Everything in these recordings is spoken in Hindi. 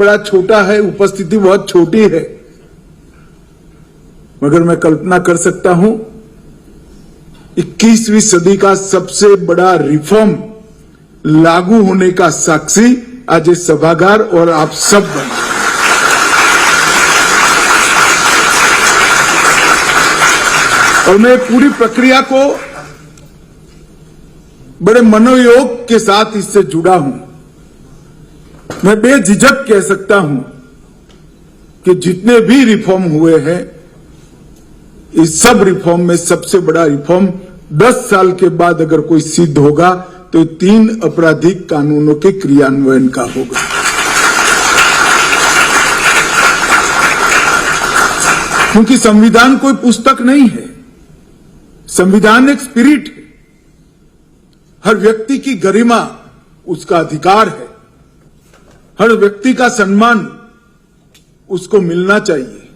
बड़ा छोटा है, उपस्थिति बहुत छोटी है, मगर मैं कल्पना कर सकता हूं 21वीं सदी का सबसे बड़ा रिफॉर्म लागू होने का साक्षी आज ये सभागार और आप सब बने। और मैं पूरी प्रक्रिया को बड़े मनोयोग के साथ इससे जुड़ा हूं। मैं बेझिझक कह सकता हूं कि जितने भी रिफॉर्म हुए हैं, इस सब रिफॉर्म में सबसे बड़ा रिफॉर्म 10 साल के बाद अगर कोई सिद्ध होगा तो 3 आपराधिक कानूनों के क्रियान्वयन का होगा। क्योंकि संविधान कोई पुस्तक नहीं है, संविधान एक स्पिरिट है। हर व्यक्ति की गरिमा उसका अधिकार है, हर व्यक्ति का सम्मान उसको मिलना चाहिए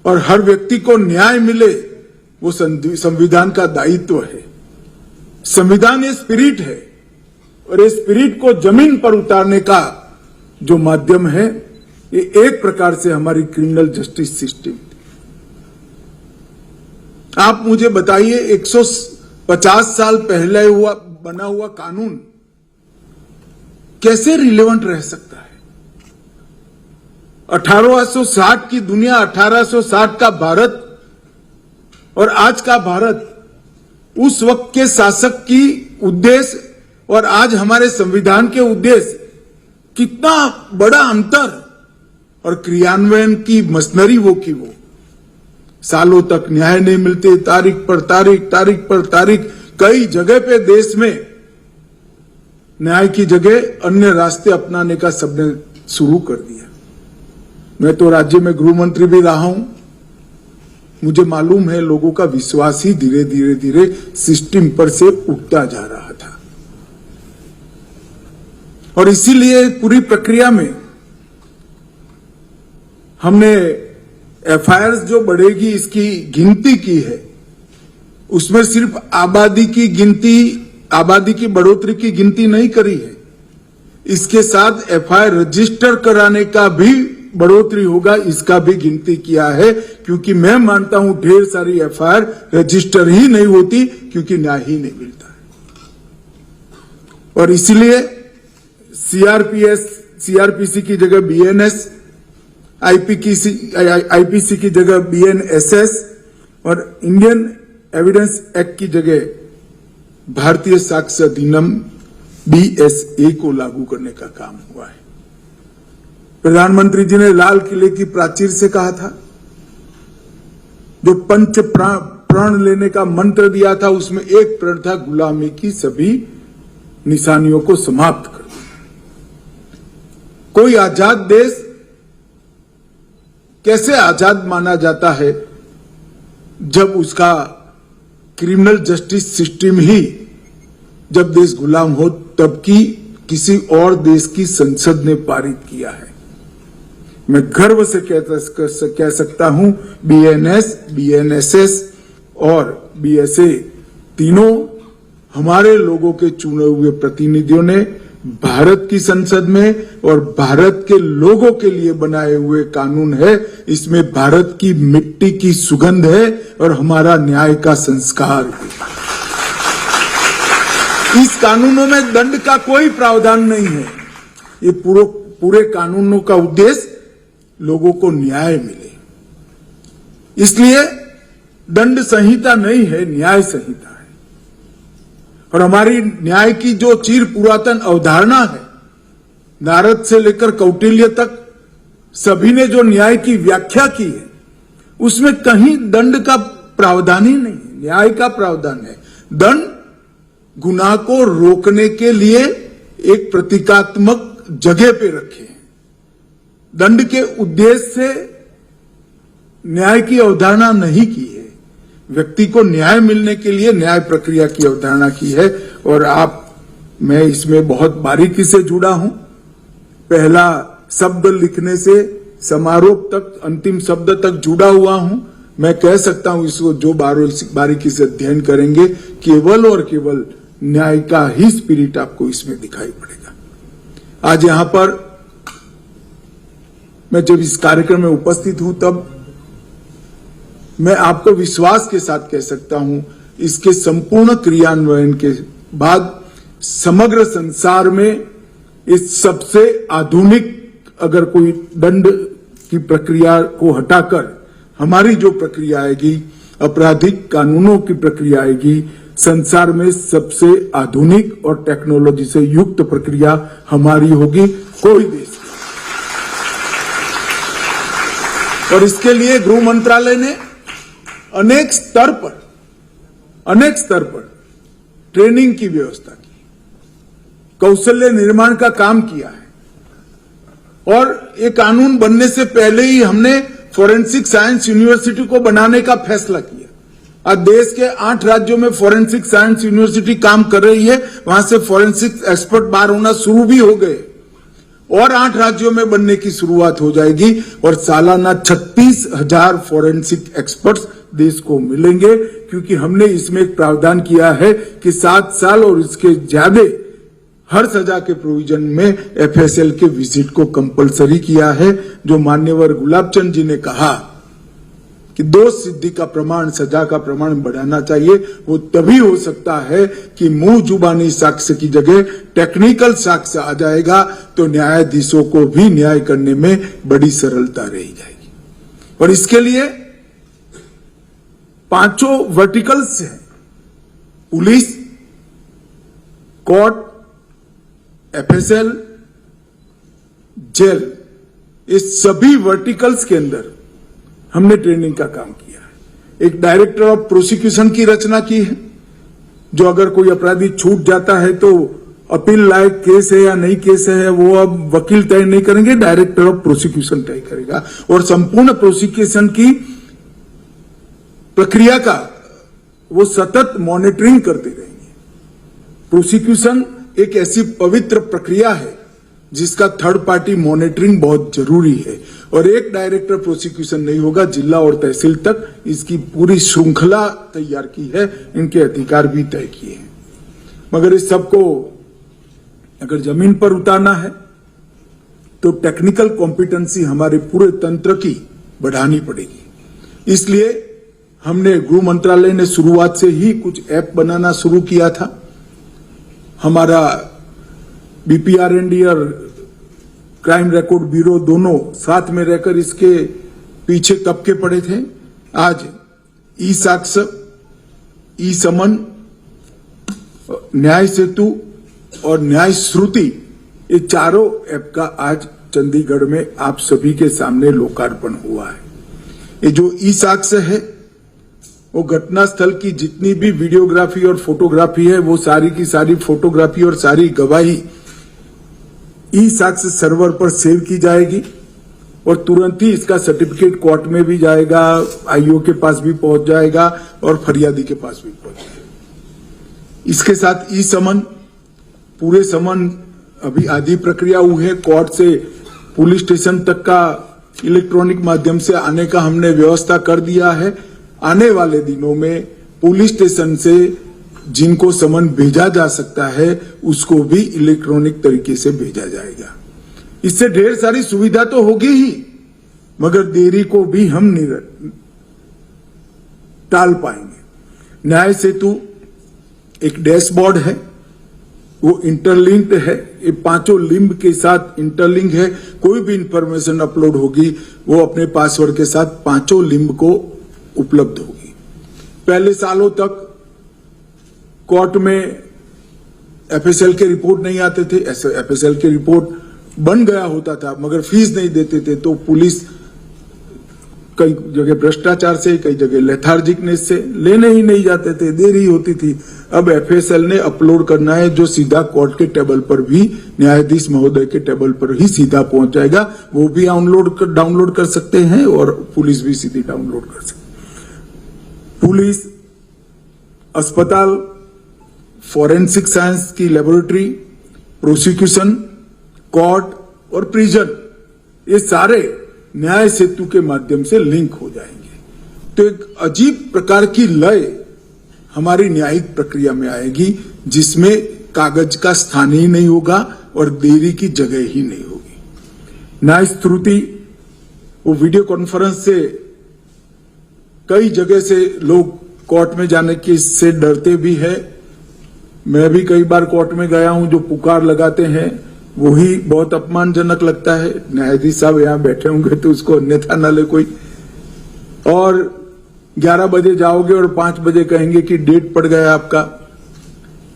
और हर व्यक्ति को न्याय मिले वो संविधान का दायित्व है। संविधान ये स्पिरिट है और इस स्पिरिट को जमीन पर उतारने का जो माध्यम है, ये एक प्रकार से हमारी क्रिमिनल जस्टिस सिस्टम। आप मुझे बताइए 150 साल पहले बना हुआ कानून कैसे रिलेवेंट रह सकता है? 1860 की दुनिया, 1860 का भारत और आज का भारत, उस वक्त के शासक की उद्देश्य और आज हमारे संविधान के उद्देश्य, कितना बड़ा अंतर। और क्रियान्वयन की मशीनरी वो की वो, सालों तक न्याय नहीं मिलते, तारीख पर तारीख। कई जगह पे देश में न्याय की जगह अन्य रास्ते अपनाने का सबने शुरू कर दिया। मैं तो राज्य में गृह मंत्री भी रहा हूं, मुझे मालूम है लोगों का विश्वास ही धीरे धीरे सिस्टम पर से उठता जा रहा था। और इसीलिए पूरी प्रक्रिया में हमने एफआईआर जो बढ़ेगी इसकी गिनती की है। उसमें सिर्फ आबादी की बढ़ोतरी की गिनती नहीं करी है, इसके साथ एफआईआर रजिस्टर कराने का भी बढ़ोतरी होगा, इसका भी गिनती किया है। क्योंकि मैं मानता हूं ढेर सारी एफआईआर रजिस्टर ही नहीं होती क्योंकि न्याय ही नहीं मिलता है। और इसलिए सीआरपीसी की जगह बीएनएस, आईपीसी की जगह बीएनएसएस और इंडियन एविडेंस एक्ट की जगह भारतीय साक्ष्य अधिनियम बीएसए को लागू करने का काम हुआ है। प्रधानमंत्री जी ने लाल किले की प्राचीर से कहा था, जो पंच प्रण लेने का मंत्र दिया था, उसमें एक प्रण था गुलामी की सभी निशानियों को समाप्त कर देना। कोई आजाद देश कैसे आजाद माना जाता है जब उसका क्रिमिनल जस्टिस सिस्टम ही, जब देश गुलाम हो तब की किसी और देश की संसद ने पारित किया है। मैं गर्व से कह सकता हूं बीएनएस, बीएनएसएस और बीएसए तीनों हमारे लोगों के चुने हुए प्रतिनिधियों ने भारत की संसद में और भारत के लोगों के लिए बनाए हुए कानून है। इसमें भारत की मिट्टी की सुगंध है और हमारा न्याय का संस्कार है। इस कानूनों में दंड का कोई प्रावधान नहीं है। ये पूरे कानूनों का उद्देश्य लोगों को न्याय मिले, इसलिए दंड संहिता नहीं है, न्याय संहिता है। और हमारी न्याय की जो चिर पुरातन अवधारणा है, नारद से लेकर कौटिल्य तक सभी ने जो न्याय की व्याख्या की है, उसमें कहीं दंड का प्रावधान ही नहीं है, न्याय का प्रावधान है। दंड गुनाह को रोकने के लिए एक प्रतीकात्मक जगह पे रखे हैं। दंड के उद्देश्य से न्याय की अवधारणा नहीं की है, व्यक्ति को न्याय मिलने के लिए न्याय प्रक्रिया की अवधारणा की है। और मैं इसमें बहुत बारीकी से जुड़ा हूं। पहला शब्द लिखने से समारोह तक, अंतिम शब्द तक जुड़ा हुआ हूं। मैं कह सकता हूं इसको जो बारीकी से अध्ययन करेंगे, केवल और केवल न्याय का ही स्पिरिट आपको इसमें दिखाई पड़ेगा। आज यहां पर मैं जब इस कार्यक्रम में उपस्थित हूं तब मैं आपको विश्वास के साथ कह सकता हूं, इसके संपूर्ण क्रियान्वयन के बाद समग्र संसार में इस सबसे आधुनिक अगर कोई दंड की प्रक्रिया को हटाकर हमारी जो प्रक्रिया आएगी, आपराधिक कानूनों की प्रक्रिया आएगी, संसार में सबसे आधुनिक और टेक्नोलॉजी से युक्त प्रक्रिया हमारी होगी, कोई देश। और इसके लिए गृह मंत्रालय ने अनेक स्तर पर ट्रेनिंग की व्यवस्था की, कौशल्य निर्माण का काम किया है। और ये कानून बनने से पहले ही हमने फोरेंसिक साइंस यूनिवर्सिटी को बनाने का फैसला किया। आज देश के 8 राज्यों में फोरेंसिक साइंस यूनिवर्सिटी काम कर रही है, वहां से फोरेंसिक एक्सपर्ट बाहर होना शुरू भी हो गए और 8 राज्यों में बनने की शुरुआत हो जाएगी और सालाना 36,000 फोरेंसिक एक्सपर्ट्स देश को मिलेंगे, क्योंकि हमने इसमें एक प्रावधान किया है कि 7 साल और इसके ज्यादा हर सजा के प्रोविजन में एफएसएल के विजिट को कंपलसरी किया है। जो मान्यवर गुलाबचंद जी ने कहा कि दोष सिद्धि का प्रमाण, सजा का प्रमाण बढ़ाना चाहिए, वो तभी हो सकता है कि मुंह जुबानी साक्ष्य की जगह टेक्निकल साक्ष्य आ जाएगा, तो न्यायाधीशों को भी न्याय करने में बड़ी सरलता रही जाएगी। और इसके लिए 5 वर्टिकल्स हैं, पुलिस, कोर्ट, एफएसएल, जेल, इस सभी वर्टिकल्स के अंदर हमने ट्रेनिंग का काम किया है। एक डायरेक्टर ऑफ प्रोसिक्यूशन की रचना की है, जो अगर कोई अपराधी छूट जाता है तो अपील लायक केस है या नहीं केस है वो अब वकील तय नहीं करेंगे, डायरेक्टर ऑफ प्रोसिक्यूशन तय करेगा। और संपूर्ण प्रोसिक्यूशन की प्रक्रिया का वो सतत मॉनिटरिंग करते रहेंगे। प्रोसिक्यूशन एक ऐसी पवित्र प्रक्रिया है जिसका थर्ड पार्टी मॉनिटरिंग बहुत जरूरी है, और एक डायरेक्टर प्रोसिक्यूशन नहीं होगा, जिला और तहसील तक इसकी पूरी श्रृंखला तैयार की है, इनके अधिकार भी तय किए हैं। मगर इस सबको अगर जमीन पर उतारना है तो टेक्निकल कॉम्पिटेंसी हमारे पूरे तंत्र की बढ़ानी पड़ेगी। इसलिए हमने गृह मंत्रालय ने शुरुआत से ही कुछ ऐप बनाना शुरू किया था। हमारा बीपीआरएनडी और क्राइम रिकॉर्ड ब्यूरो दोनों साथ में रहकर इसके पीछे कब के पड़े थे। आज ई साक्ष्य, ई समन, न्याय सेतु और न्याय श्रुति, ये चारों ऐप का आज चंडीगढ़ में आप सभी के सामने लोकार्पण हुआ है। ये जो ई साक्ष्य है वो घटनास्थल की जितनी भी वीडियोग्राफी और फोटोग्राफी है, वो सारी की सारी फोटोग्राफी और सारी गवाही ई साक्ष्य सर्वर पर सेव की जाएगी और तुरंत ही इसका सर्टिफिकेट कोर्ट में भी जाएगा, आईओ के पास भी पहुंच जाएगा और फरियादी के पास भी पहुंच जाएगा। इसके साथ ई समन, पूरे समन अभी आधी प्रक्रिया हुई है, कोर्ट से पुलिस स्टेशन तक का इलेक्ट्रॉनिक माध्यम से आने का हमने व्यवस्था कर दिया है। आने वाले दिनों में पुलिस स्टेशन से जिनको समन भेजा जा सकता है उसको भी इलेक्ट्रॉनिक तरीके से भेजा जाएगा। इससे ढेर सारी सुविधा तो होगी ही, मगर देरी को भी हम टाल पाएंगे। न्याय सेतु एक डैशबोर्ड है, वो इंटरलिंक्ड है, ये 5 लिंब के साथ इंटरलिंक है। कोई भी इंफॉर्मेशन अपलोड होगी वो अपने पासवर्ड के साथ 5 लिंब को उपलब्ध होगी। पहले सालों तक कोर्ट में एफएसएल के रिपोर्ट नहीं आते थे, एफएसएल के रिपोर्ट बन गया होता था मगर फीस नहीं देते थे, तो पुलिस कई जगह भ्रष्टाचार से, कई जगह लेथार्जिकनेस से लेने ही नहीं जाते थे, देरी होती थी। अब एफएसएल ने अपलोड करना है जो सीधा कोर्ट के टेबल पर भी, न्यायाधीश महोदय के टेबल पर ही सीधा पहुंच जाएगा। वो भी डाउनलोड कर सकते हैं और पुलिस भी सीधी डाउनलोड कर सकते हैं। पुलिस, अस्पताल, फोरेंसिक साइंस की लेबोरेटरी, प्रोसिक्यूशन, कोर्ट और प्रिजन, ये सारे न्याय सेतु के माध्यम से लिंक हो जाएंगे। तो एक अजीब प्रकार की लय हमारी न्यायिक प्रक्रिया में आएगी जिसमें कागज का स्थान ही नहीं होगा और देरी की जगह ही नहीं होगी। न्याय श्रुति वो वीडियो कॉन्फ्रेंस से कई जगह से लोग कोर्ट में जाने की से डरते भी है। मैं भी कई बार कोर्ट में गया हूं। जो पुकार लगाते हैं वही बहुत अपमानजनक लगता है। न्यायाधीश साहब यहां बैठे होंगे तो उसको अन्यथा न ले कोई। और 11 बजे जाओगे और 5 बजे कहेंगे कि डेट पड़ गया आपका,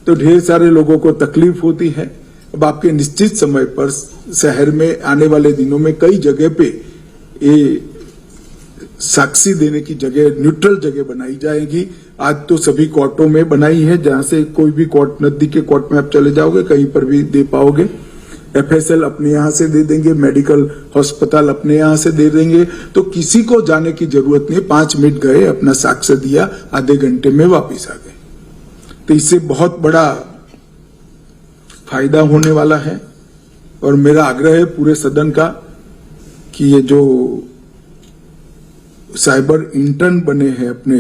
तो ढेर सारे लोगों को तकलीफ होती है। अब आपके निश्चित समय पर शहर में आने वाले दिनों में कई जगह पे ये साक्षी देने की जगह, न्यूट्रल जगह बनाई जाएगी। आज तो सभी कोर्टों में बनाई है, जहां से कोई भी कोर्ट, नजदीक के कोर्ट में आप चले जाओगे कहीं पर भी दे पाओगे। एफएसएल अपने यहां से दे देंगे, मेडिकल अस्पताल अपने यहां से दे देंगे, तो किसी को जाने की जरूरत नहीं। 5 मिनट गए, अपना साक्ष्य दिया, आधे घंटे में वापिस आ गए। तो इससे बहुत बड़ा फायदा होने वाला है। और मेरा आग्रह है पूरे सदन का कि ये जो साइबर इंटर्न बने हैं अपने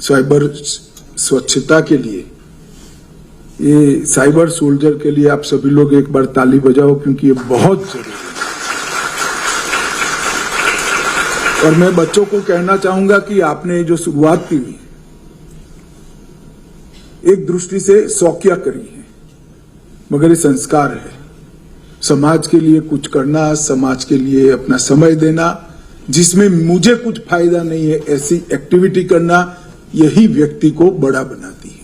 साइबर स्वच्छता के लिए, ये साइबर सोल्जर के लिए आप सभी लोग एक बार ताली बजाओ, क्योंकि ये बहुत जरूरी है। और मैं बच्चों को कहना चाहूंगा कि आपने जो शुरुआत की हुई एक दृष्टि से शौकिया करी है, मगर ये संस्कार है। समाज के लिए कुछ करना, समाज के लिए अपना समय देना, जिसमें मुझे कुछ फायदा नहीं है ऐसी एक्टिविटी करना, यही व्यक्ति को बड़ा बनाती है।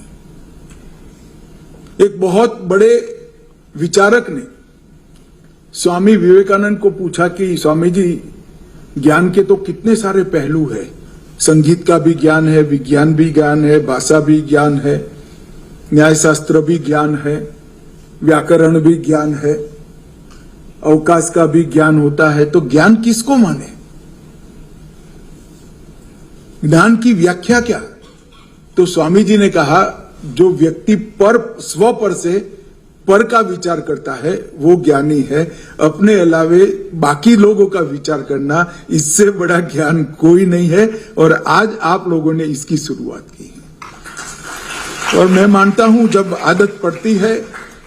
एक बहुत बड़े विचारक ने स्वामी विवेकानंद को पूछा कि स्वामी जी, ज्ञान के तो कितने सारे पहलू है, संगीत का भी ज्ञान है, विज्ञान भी ज्ञान है, भाषा भी ज्ञान है, न्यायशास्त्र भी ज्ञान है, व्याकरण भी ज्ञान है, अवकाश का भी ज्ञान होता है, तो ज्ञान किसको माने? ज्ञान की व्याख्या क्या? तो स्वामी जी ने कहा, जो व्यक्ति स्व पर से पर का विचार करता है वो ज्ञानी है। अपने अलावे बाकी लोगों का विचार करना, इससे बड़ा ज्ञान कोई नहीं है। और आज आप लोगों ने इसकी शुरुआत की है। और मैं मानता हूं जब आदत पड़ती है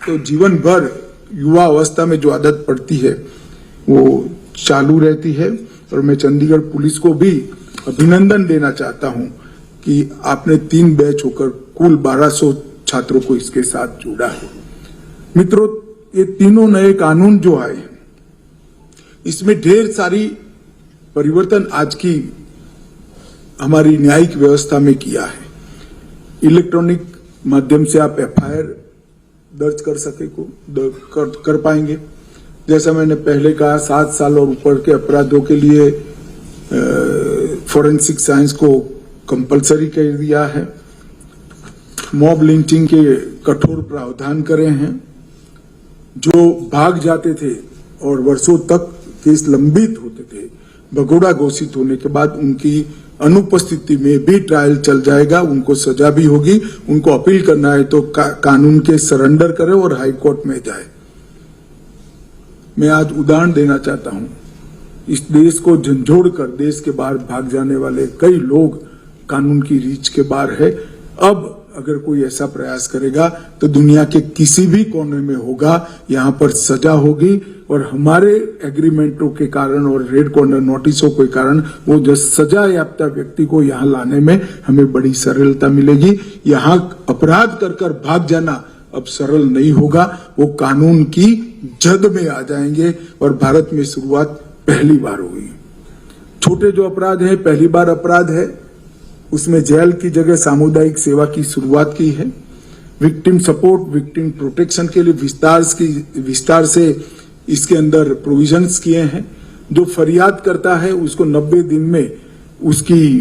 तो जीवन भर, युवा अवस्था में जो आदत पड़ती है वो चालू रहती है। और मैं चंडीगढ़ पुलिस को भी अभिनंदन देना चाहता हूं कि आपने 3 बैच होकर कुल 1200 छात्रों को इसके साथ जोड़ा है। मित्रों, ये तीनों नए कानून जो आए हैं, इसमें ढेर सारी परिवर्तन आज की हमारी न्यायिक व्यवस्था में किया है। इलेक्ट्रॉनिक माध्यम से आप एफआईआर दर्ज कर पाएंगे। जैसा मैंने पहले कहा, 7 साल और ऊपर के अपराधों के लिए फोरेंसिक साइंस को कंपलसरी कर दिया है। मॉब लिंचिंग के कठोर प्रावधान करे हैं। जो भाग जाते थे और वर्षों तक केस लंबित होते थे, भगोड़ा घोषित होने के बाद उनकी अनुपस्थिति में भी ट्रायल चल जाएगा, उनको सजा भी होगी। उनको अपील करना है तो कानून के सरेंडर करे और हाई कोर्ट में जाए। मैं आज उदाहरण देना चाहता हूं, इस देश को झंझोड़ कर देश के बाहर भाग जाने वाले कई लोग कानून की रीच के बाहर है। अब अगर कोई ऐसा प्रयास करेगा तो दुनिया के किसी भी कोने में होगा, यहां पर सजा होगी। और हमारे एग्रीमेंटों के कारण और रेड कॉर्नर नोटिसों के कारण वो जो सजा याफ्ता व्यक्ति को यहां लाने में हमें बड़ी सरलता मिलेगी। यहां अपराध कर भाग जाना अब सरल नहीं होगा, वो कानून की जद में आ जाएंगे। और भारत में शुरुआत पहली बार हुई। छोटे जो अपराध है, पहली बार अपराध है, उसमें जेल की जगह सामुदायिक सेवा की शुरुआत की है। विक्टिम सपोर्ट, विक्टिम प्रोटेक्शन के लिए विस्तार से इसके अंदर प्रोविजंस किए हैं। जो फरियाद करता है उसको 90 दिन में उसकी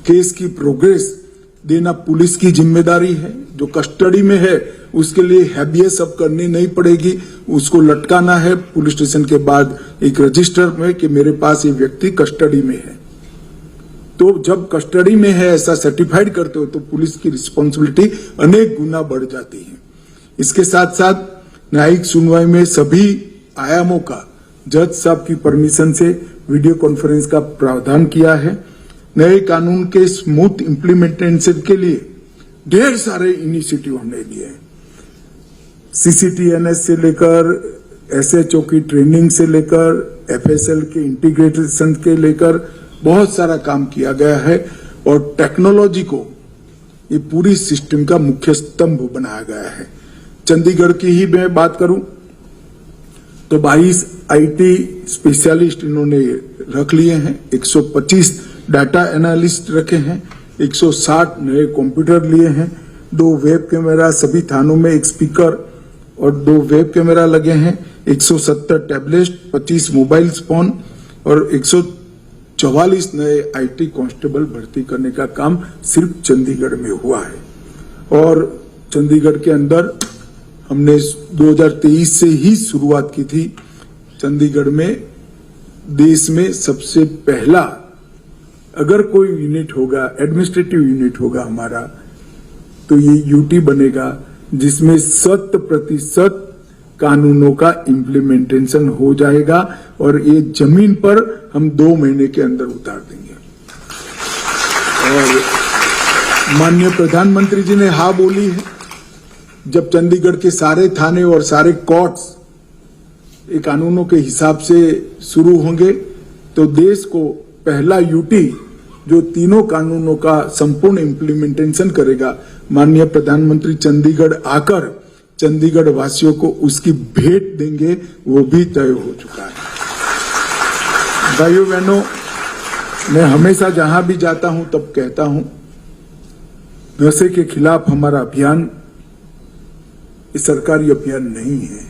केस की प्रोग्रेस देना पुलिस की जिम्मेदारी है। जो कस्टडी में है उसके लिए हैबियस अब करनी नहीं पड़ेगी, उसको लटकाना है पुलिस स्टेशन के बाद एक रजिस्टर में कि मेरे पास ये व्यक्ति कस्टडी में है। तो जब कस्टडी में है ऐसा सर्टिफाइड करते हो तो पुलिस की रिस्पॉन्सिबिलिटी अनेक गुना बढ़ जाती है। इसके साथ साथ न्यायिक सुनवाई में सभी आयामों का जज साहब की परमिशन से वीडियो कॉन्फ्रेंस का प्रावधान किया है। नए कानून के स्मूथ इम्प्लीमेंटेशन के लिए ढेर सारे इनिशिएटिव हमने लिए हैं। सीसीटीएनएस से लेकर एसएचओ की ट्रेनिंग से लेकर एफएसएल के इंटीग्रेशन के लेकर बहुत सारा काम किया गया है और टेक्नोलॉजी को ये पूरी सिस्टम का मुख्य स्तंभ बनाया गया है। चंडीगढ़ की ही मैं बात करूं तो 22 आईटी स्पेशलिस्ट इन्होंने रख लिए हैं, 125 डाटा एनालिस्ट रखे हैं, 160 नए कंप्यूटर लिए हैं, 2 वेब कैमरा, सभी थानों में 1 स्पीकर और 2 वेब कैमरा लगे हैं, 170 टैबलेट, 25 मोबाइल फोन और 144 नए आईटी कांस्टेबल भर्ती करने का काम सिर्फ चंडीगढ़ में हुआ है। और चंडीगढ़ के अंदर हमने 2023 से ही शुरुआत की थी। चंडीगढ़ में देश में सबसे पहला अगर कोई यूनिट होगा, एडमिनिस्ट्रेटिव यूनिट होगा हमारा, तो ये यूटी बनेगा जिसमें 100% कानूनों का इम्प्लीमेंटेशन हो जाएगा और ये जमीन पर हम 2 महीने के अंदर उतार देंगे। और माननीय प्रधानमंत्री जी ने हाँ बोली है। जब चंडीगढ़ के सारे थाने और सारे कोर्ट्स ये कानूनों के हिसाब से शुरू होंगे तो देश को पहला यूटी जो तीनों कानूनों का संपूर्ण इम्प्लीमेंटेशन करेगा, माननीय प्रधानमंत्री चंडीगढ़ आकर चंडीगढ़ वासियों को उसकी भेंट देंगे, वो भी तय हो चुका है। भाइयों बहनों, मैं हमेशा जहां भी जाता हूं तब कहता हूं, नशे के खिलाफ हमारा अभियान ये सरकारी अभियान नहीं है,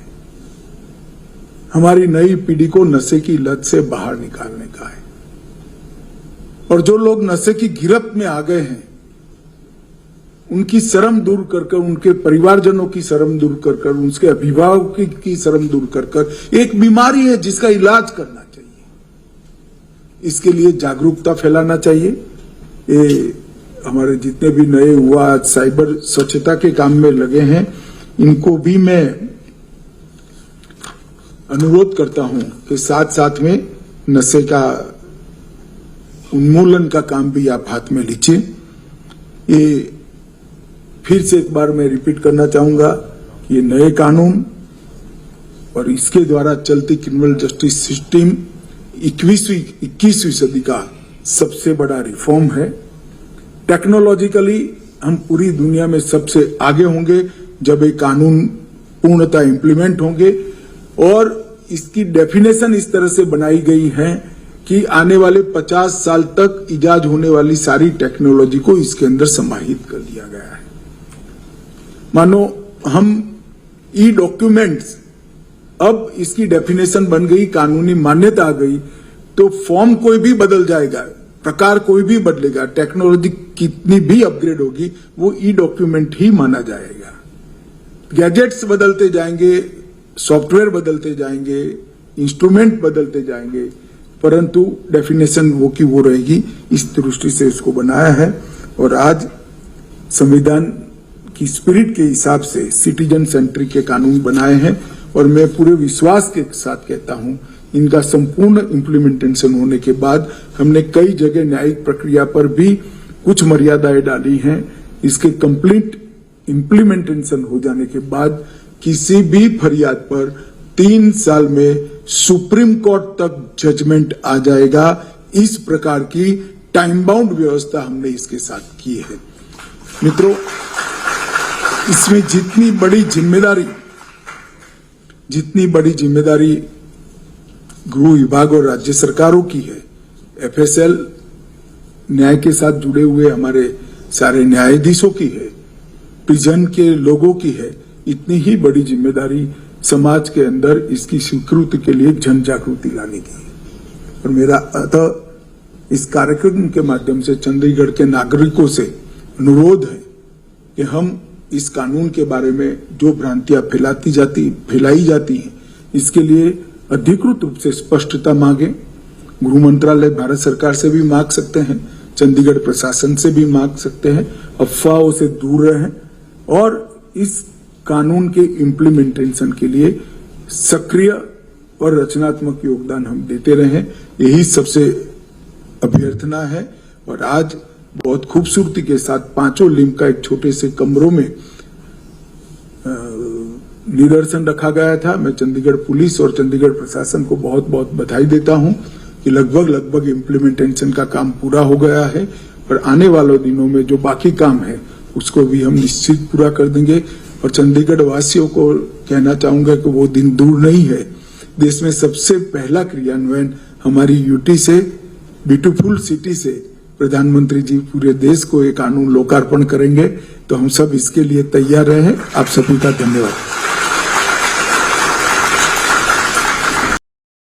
हमारी नई पीढ़ी को नशे की लत से बाहर निकालने का है। और जो लोग नशे की गिरफ्त में आ गए हैं उनकी शर्म दूर कर कर, उनके परिवारजनों की शर्म दूर कर कर, उनके अभिभावकों की शर्म दूर कर कर, एक बीमारी है जिसका इलाज करना चाहिए, इसके लिए जागरूकता फैलाना चाहिए। ये हमारे जितने भी नए युवा साइबर स्वच्छता के काम में लगे हैं, इनको भी मैं अनुरोध करता हूं कि साथ साथ में नशे का उन्मूलन का काम भी आप हाथ में लीजिए। ये फिर से एक बार मैं रिपीट करना चाहूंगा कि ये नए कानून और इसके द्वारा चलती क्रिमिनल जस्टिस सिस्टम 21वीं सदी का सबसे बड़ा रिफॉर्म है। टेक्नोलॉजिकली हम पूरी दुनिया में सबसे आगे होंगे जब ये कानून पूर्णतः इंप्लीमेंट होंगे और इसकी डेफिनेशन इस तरह से बनाई गई है कि आने वाले 50 साल तक इजाद होने वाली सारी टेक्नोलॉजी को इसके अंदर समाहित कर दिया गया है। मानो हम ई डॉक्यूमेंट्स, अब इसकी डेफिनेशन बन गई, कानूनी मान्यता आ गई, तो फॉर्म कोई भी बदल जाएगा, प्रकार कोई भी बदलेगा, टेक्नोलॉजी कितनी भी अपग्रेड होगी वो ई डॉक्यूमेंट ही माना जाएगा। गैजेट्स बदलते जाएंगे, सॉफ्टवेयर बदलते जाएंगे, इंस्ट्रूमेंट बदलते जाएंगे, परंतु डेफिनेशन वो की वो रहेगी। इस दृष्टि से इसको बनाया है और आज संविधान की स्पिरिट के हिसाब से सिटीजन सेंट्रिक के कानून बनाए हैं और मैं पूरे विश्वास के साथ कहता हूं, इनका संपूर्ण इम्प्लीमेंटेशन होने के बाद हमने कई जगह न्यायिक प्रक्रिया पर भी कुछ मर्यादाएं डाली हैं। इसके कंप्लीट इम्प्लीमेंटेशन हो जाने के बाद किसी भी फरियाद पर 3 साल में सुप्रीम कोर्ट तक जजमेंट आ जाएगा। इस प्रकार की टाइम बाउंड व्यवस्था हमने इसके साथ की है। मित्रों, इसमें जितनी बड़ी जिम्मेदारी गृह विभाग और राज्य सरकारों की है, एफएसएल न्याय के साथ जुड़े हुए हमारे सारे न्यायाधीशों की है, प्रिजन के लोगों की है, इतनी ही बड़ी जिम्मेदारी समाज के अंदर इसकी स्वीकृति के लिए जन जागृति लाने की है। और मेरा अतः इस कार्यक्रम के माध्यम से चंडीगढ़ के नागरिकों से अनुरोध है कि हम इस कानून के बारे में जो भ्रांतियां फैलाई जाती हैं, इसके लिए अधिकृत रूप से स्पष्टता मांगे। गृह मंत्रालय भारत सरकार से भी मांग सकते हैं, चंडीगढ़ प्रशासन से भी मांग सकते हैं, अफवाहों से दूर रहें और इस कानून के इम्प्लीमेंटेशन के लिए सक्रिय और रचनात्मक योगदान हम देते रहें, यही सबसे अभ्यर्थना है। और आज बहुत खूबसूरती के साथ 5 लिंब का एक छोटे से कमरों में निदर्शन रखा गया था। मैं चंडीगढ़ पुलिस और चंडीगढ़ प्रशासन को बहुत बहुत बधाई देता हूं कि लगभग इम्प्लीमेंटेशन का काम पूरा हो गया है और आने वाले दिनों में जो बाकी काम है उसको भी हम निश्चित पूरा कर देंगे। और चंडीगढ़ वासियों को कहना चाहूंगा कि वो दिन दूर नहीं है। देश में सबसे पहला क्रियान्वयन हमारी यूटी से, ब्यूटीफुल सिटी से प्रधानमंत्री जी पूरे देश को एक कानून लोकार्पण करेंगे, तो हम सब इसके लिए तैयार रहे। आप सभी का धन्यवाद।